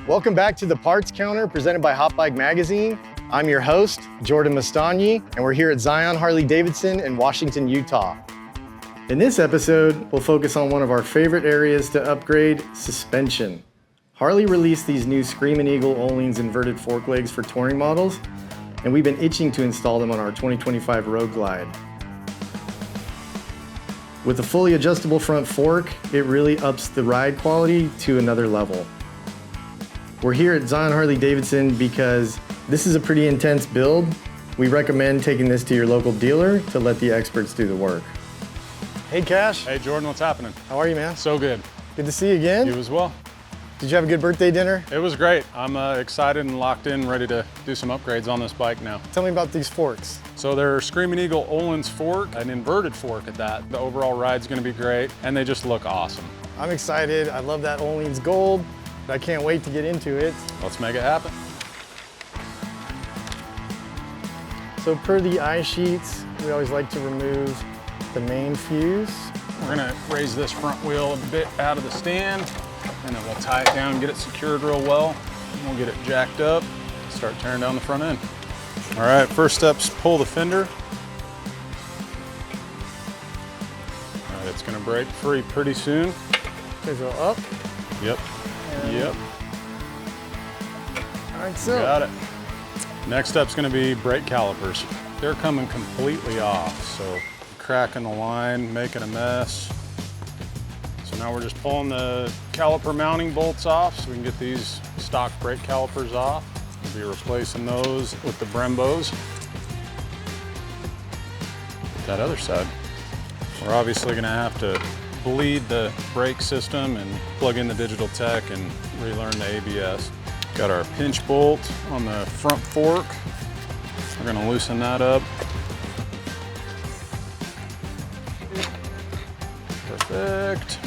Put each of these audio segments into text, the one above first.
Welcome back to the Parts Counter presented by Hot Bike Magazine. I'm your host, Jordan Mastagni, and we're here at Zion Harley-Davidson in Washington, Utah. In this episode, we'll focus on one of our favorite areas to upgrade, suspension. Harley released these new Screamin Eagle Öhlins Inverted Fork Legs for touring models, and we've been itching to install them on our 2025 Road Glide. With a fully adjustable front fork, it really ups the ride quality to another level. We're here at Zion Harley-Davidson because this is a pretty intense build. We recommend taking this to your local dealer to let the experts do the work. Hey Cache. Hey Jordan, what's happening? How are you, man? So good. Good to see you again. You as well. Did you have a good birthday dinner? It was great. I'm excited and locked in, ready to do some upgrades on this bike now. Tell me about these forks. So they're Screamin Eagle Öhlins fork, an inverted fork at that. The overall ride's gonna be great, and they just look awesome. I'm excited. I love that Öhlins gold. I can't wait to get into it. Let's make it happen. So per the eye sheets, we always like to remove the main fuse. We're gonna raise this front wheel a bit out of the stand, and then we'll tie it down, get it secured real well. And we'll get it jacked up, start tearing down the front end. All right, first step's pull the fender. All right, it's gonna break free pretty soon. Okay, go up. Yep. Yep. All right, so. Got it. Next step's gonna be brake calipers. They're coming completely off, so cracking the line, making a mess. So now we're just pulling the caliper mounting bolts off so we can get these stock brake calipers off. We'll be replacing those with the Brembos. That other side. We're obviously gonna have to bleed the brake system and plug in the digital tech and relearn the ABS. Got our pinch bolt on the front fork. We're gonna loosen that up. Perfect.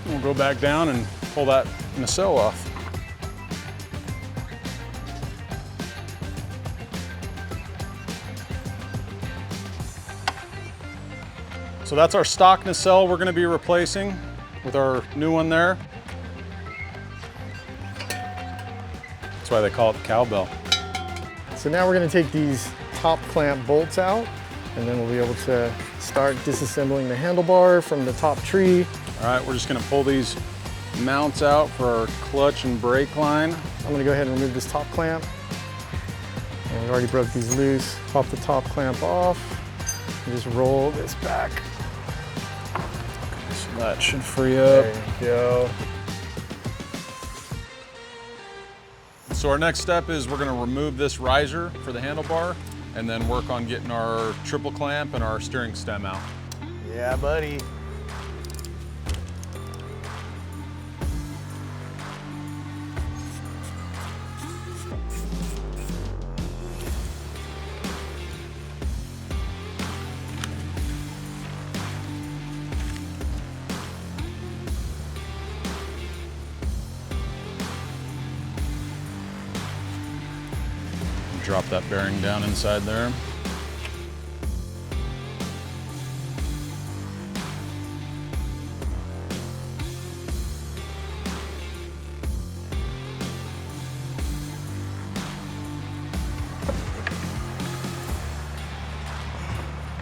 We'll go back down and pull that nacelle off. So that's our stock nacelle we're gonna be replacing with our new one there. That's why they call it the cowbell. So now we're gonna take these top clamp bolts out, and then we'll be able to start disassembling the handlebar from the top tree. All right, we're just gonna pull these mounts out for our clutch and brake line. I'm gonna go ahead and remove this top clamp. And we already broke these loose. Pop the top clamp off, and just roll this back. So that should free up. There you go. So our next step is we're gonna remove this riser for the handlebar and then work on getting our triple clamp and our steering stem out. Yeah, buddy. Drop that bearing down inside there.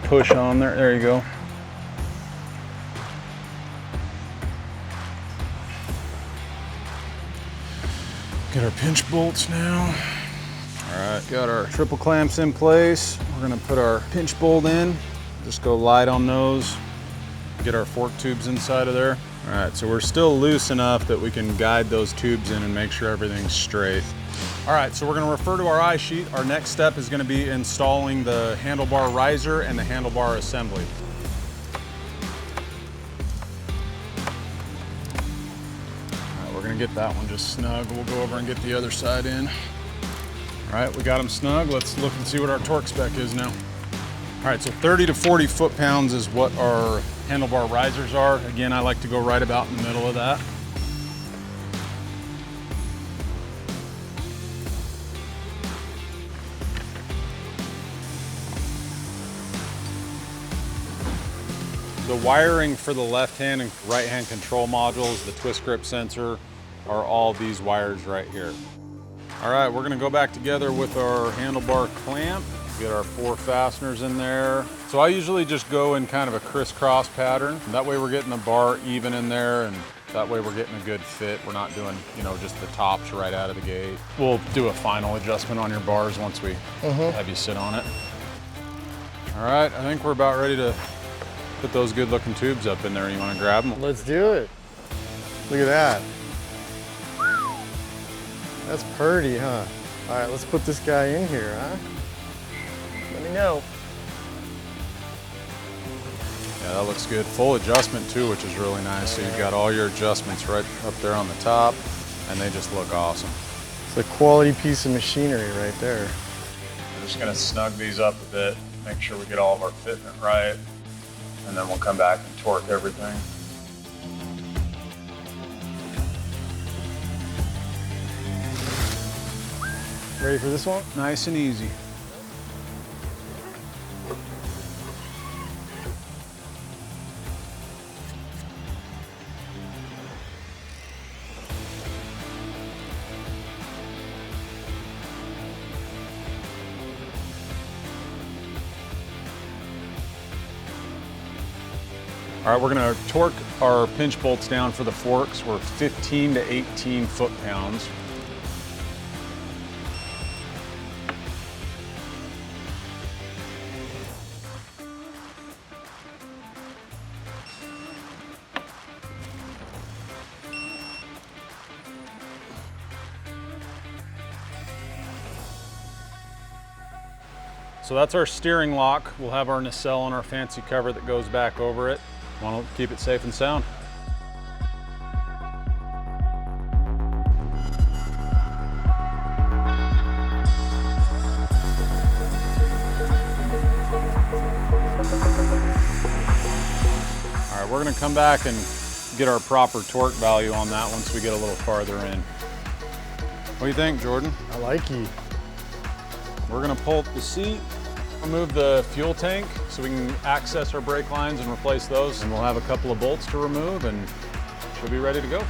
Push on there, there you go. Get our pinch bolts now. All right, got our triple clamps in place. We're gonna put our pinch bolt in. Just go light on those. Get our fork tubes inside of there. All right, so we're still loose enough that we can guide those tubes in and make sure everything's straight. All right, so we're gonna refer to our eye sheet. Our next step is gonna be installing the handlebar riser and the handlebar assembly. All right, we're gonna get that one just snug. We'll go over and get the other side in. All right, we got them snug. Let's look and see what our torque spec is now. All right, so 30 to 40 foot-pounds is what our handlebar risers are. Again, I like to go right about in the middle of that. The wiring for the left-hand and right-hand control modules, the twist grip sensor, are all these wires right here. All right, we're gonna go back together with our handlebar clamp, get our 4 fasteners in there. So I usually just go in kind of a crisscross pattern. That way we're getting the bar even in there, and that way we're getting a good fit. We're not doing, you know, just the tops right out of the gate. We'll do a final adjustment on your bars once we have you sit on it. All right, I think we're about ready to put those good looking tubes up in there. You wanna grab them? Let's do it. Look at that. That's pretty, huh? All right, let's put this guy in here, huh? Let me know. Yeah, that looks good. Full adjustment too, which is really nice. So you've got all your adjustments right up there on the top, and they just look awesome. It's a quality piece of machinery right there. We're just gonna snug these up a bit, make sure we get all of our fitment right, and then we'll come back and torque everything. Ready for this one? Nice and easy. All right, we're gonna torque our pinch bolts down for the forks. We're 15 to 18 foot-pounds. So that's our steering lock. We'll have our nacelle and our fancy cover that goes back over it. Want to keep it safe and sound. All right, we're gonna come back and get our proper torque value on that once we get a little farther in. What do you think, Jordan? I like you. We're gonna pull up the seat, remove the fuel tank so we can access our brake lines and replace those. And we'll have a couple of bolts to remove and she'll be ready to go.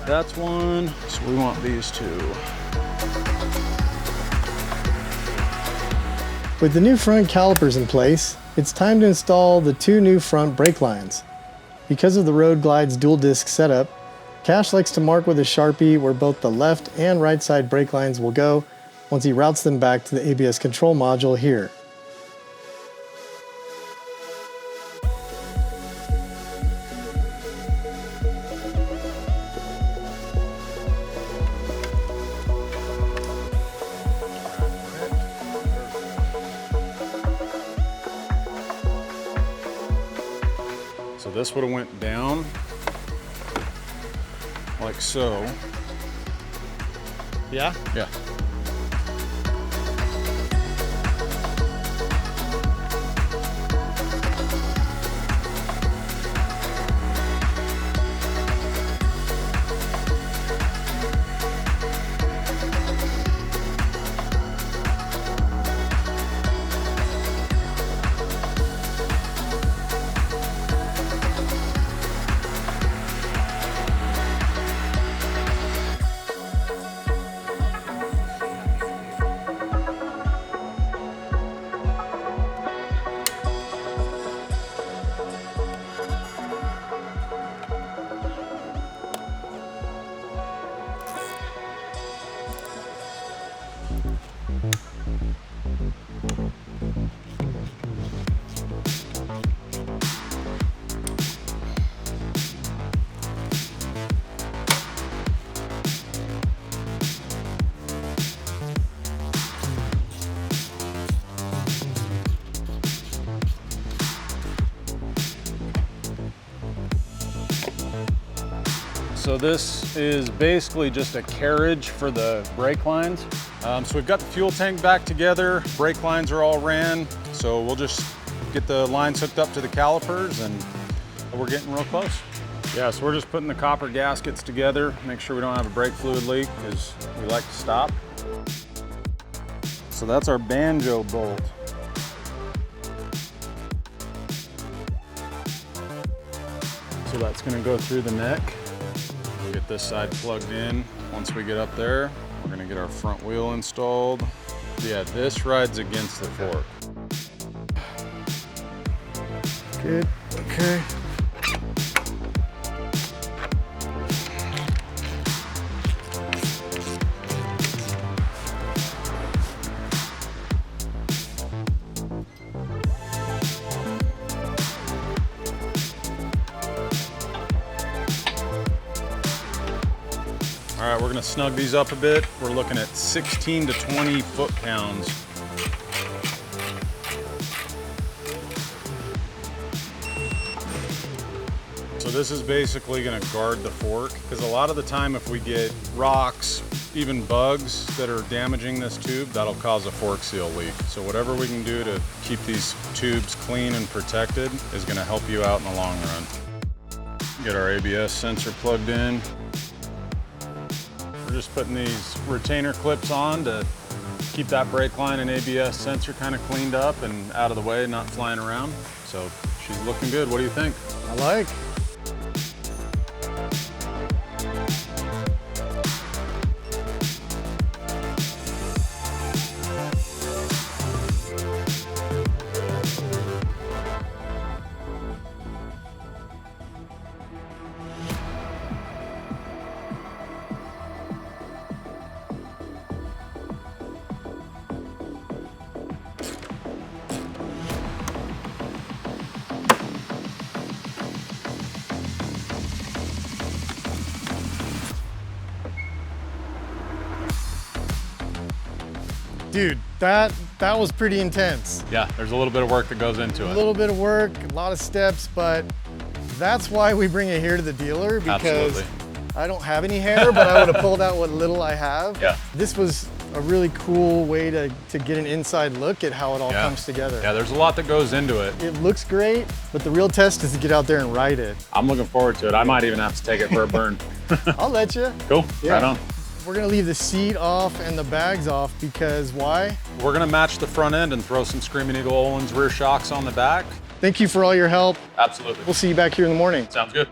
That's one, so we want these two. With the new front calipers in place, it's time to install the 2 new front brake lines. Because of the Road Glide's dual disc setup, Cache likes to mark with a Sharpie where both the left and right side brake lines will go once he routes them back to the ABS control module here. So this would have went down like so. Yeah? Yeah. So this is basically just a carriage for the brake lines. So we've got the fuel tank back together, brake lines are all ran, so we'll just get the lines hooked up to the calipers and we're getting real close. Yeah, so we're just putting the copper gaskets together, make sure we don't have a brake fluid leak because we like to stop. So that's our banjo bolt. So that's gonna go through the neck. We'll get this side plugged in. Once we get up there, we're gonna get our front wheel installed. Yeah, this rides against the fork. Good, okay. All right, we're gonna snug these up a bit. We're looking at 16 to 20 foot-pounds. So this is basically gonna guard the fork, because a lot of the time if we get rocks, even bugs that are damaging this tube, that'll cause a fork seal leak. So whatever we can do to keep these tubes clean and protected is gonna help you out in the long run. Get our ABS sensor plugged in. We're just putting these retainer clips on to keep that brake line and ABS sensor kind of cleaned up and out of the way, not flying around. So she's looking good. What do you think? I like. Dude, that was pretty intense. Yeah, there's a little bit of work that goes into A it. little bit of work, a lot of steps, but that's why we bring it here to the dealer, because Absolutely. I don't have any hair, but I would have pulled out what little I have. Yeah. This was a really cool way to get an inside look at how it all comes together. Yeah, there's a lot that goes into it. It looks great, but the real test is to get out there and ride it. I'm looking forward to it. I might even have to take it for a burn. I'll let you. Cool, Yeah. right on. We're gonna leave the seat off and the bags off because why? We're gonna match the front end and throw some Screamin Eagle Öhlins rear shocks on the back. Thank you for all your help. Absolutely. We'll see you back here in the morning. Sounds good.